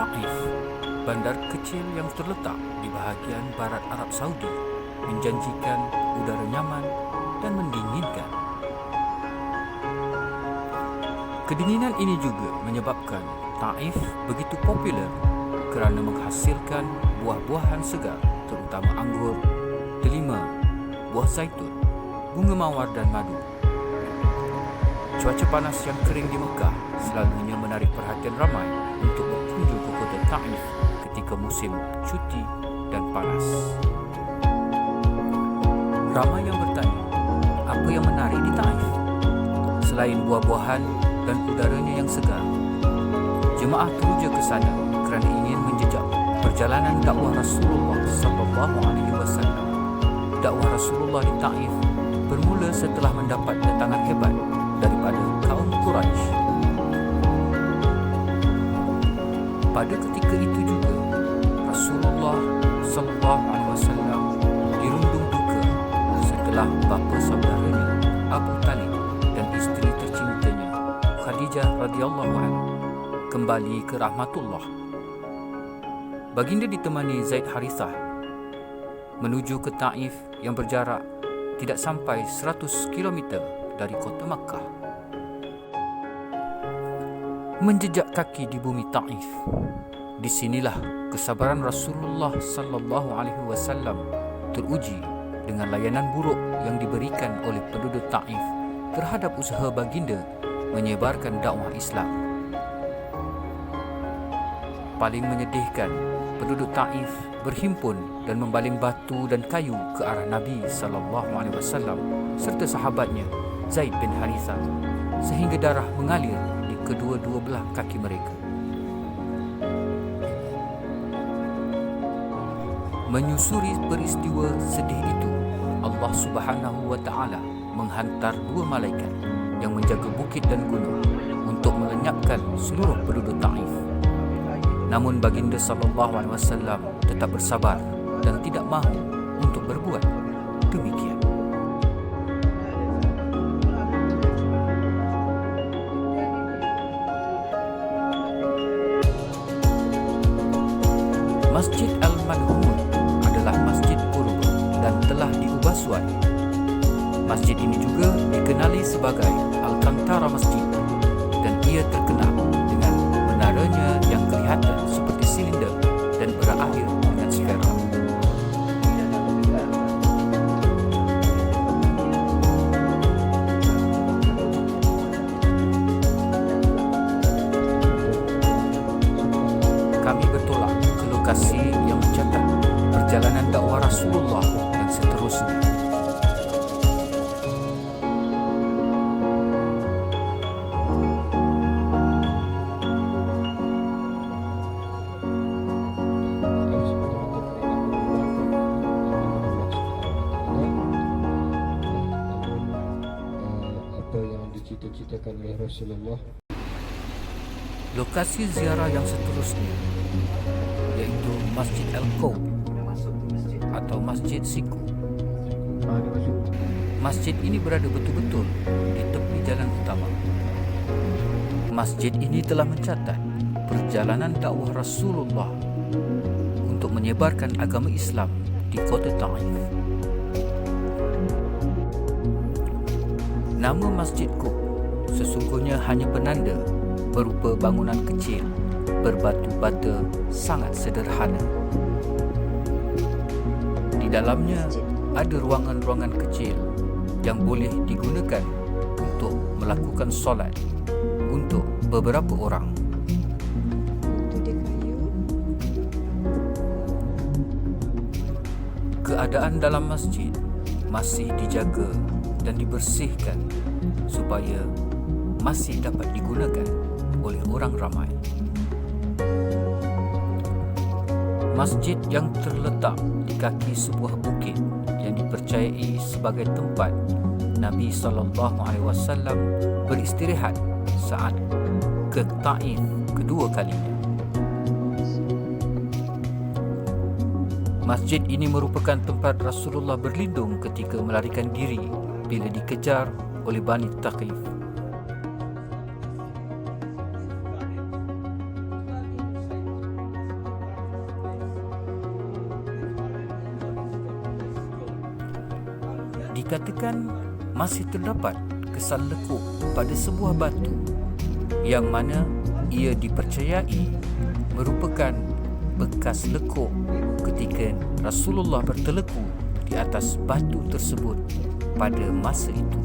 Taif, bandar kecil yang terletak di bahagian barat Arab Saudi, menjanjikan udara nyaman dan mendinginkan. Kedinginan ini juga menyebabkan Taif begitu popular kerana menghasilkan buah-buahan segar, terutama anggur, delima, buah zaitun, bunga mawar dan madu. Cuaca panas yang kering di Mekah selalunya menarik perhatian ramai untuk berkunjung ke kota Taif ketika musim cuti dan panas. Ramai yang bertanya, apa yang menarik di Taif? Selain buah-buahan dan udaranya yang segar, jemaah teruja ke sana kerana ingin menjejak perjalanan dakwah Rasulullah sallallahu alaihi wasallam. Dakwah Rasulullah di Taif bermula setelah mendapat datangan hebat daripada kaum Quraisy. Pada ketika itu juga Rasulullah sallallahu alaihi wasallam dirundung duka setelah bapa saudaranya Abu Talib dan isteri tercintanya Khadijah radhiyallahu anha kembali ke rahmatullah. Baginda ditemani Zaid Harithah menuju ke Taif yang berjarak tidak sampai 100 km dari kota Makkah. Menjejak kaki di bumi Taif, disinilah kesabaran Rasulullah sallallahu alaihi wasallam teruji dengan layanan buruk yang diberikan oleh penduduk Taif terhadap usaha baginda menyebarkan dakwah Islam. Paling menyedihkan, penduduk Taif berhimpun dan membaling batu dan kayu ke arah Nabi sallallahu alaihi wasallam serta sahabatnya Zaid bin Harithah sehingga darah mengalir di kedua-dua belah kaki mereka. Menyusuri peristiwa sedih itu, Allah Subhanahu wa taala menghantar dua malaikat yang menjaga bukit dan gunung untuk melenyapkan seluruh penduduk Taif. Namun baginda sallallahu alaihi wasallam tetap bersabar dan tidak mahu untuk berbuat demikian. Masjid Al-Manhun adalah masjid purba dan telah diubah suai. Masjid ini juga dikenali sebagai Al-Kantara Masjid dan ia terkenal dengan menaranya yang kelihatan seperti silinder dan berakhir dengan sfera. Kami bertolak ke lokasi yang mencatat perjalanan dakwah Rasulullah dan seterusnya. Apa yang dicita-citakan oleh Rasulullah. Lokasi ziarah yang seterusnya iaitu Masjid Al-Qawm atau Masjid Siku. Masjid ini berada betul-betul di tepi jalan utama. Masjid ini telah mencatat perjalanan dakwah Rasulullah untuk menyebarkan agama Islam di kota Taif. Nama Masjid Qub sesungguhnya hanya penanda berupa bangunan kecil berbatu bata sangat sederhana. Di dalamnya ada ruangan-ruangan kecil yang boleh digunakan untuk melakukan solat untuk beberapa orang. Keadaan dalam masjid masih dijaga dan dibersihkan supaya masih dapat digunakan oleh orang ramai. Masjid yang terletak di kaki sebuah bukit yang dipercayai sebagai tempat Nabi sallallahu alaihi wasallam beristirahat saat ke Taif kedua kalinya. Masjid ini merupakan tempat Rasulullah berlindung ketika melarikan diri bila dikejar oleh Bani Thaqif. dikatakan masih terdapat kesan lekuk pada sebuah batu yang mana ia dipercayai merupakan bekas lekuk ketika Rasulullah berteleku di atas batu tersebut pada masa itu.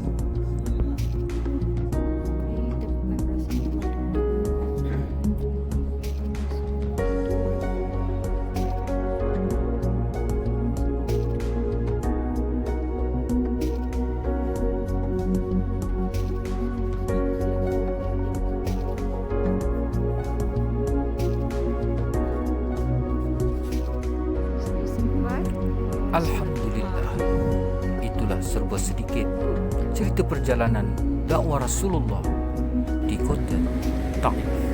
Alhamdulillah, itulah serba sedikit cerita perjalanan dakwah Rasulullah di kota Taif.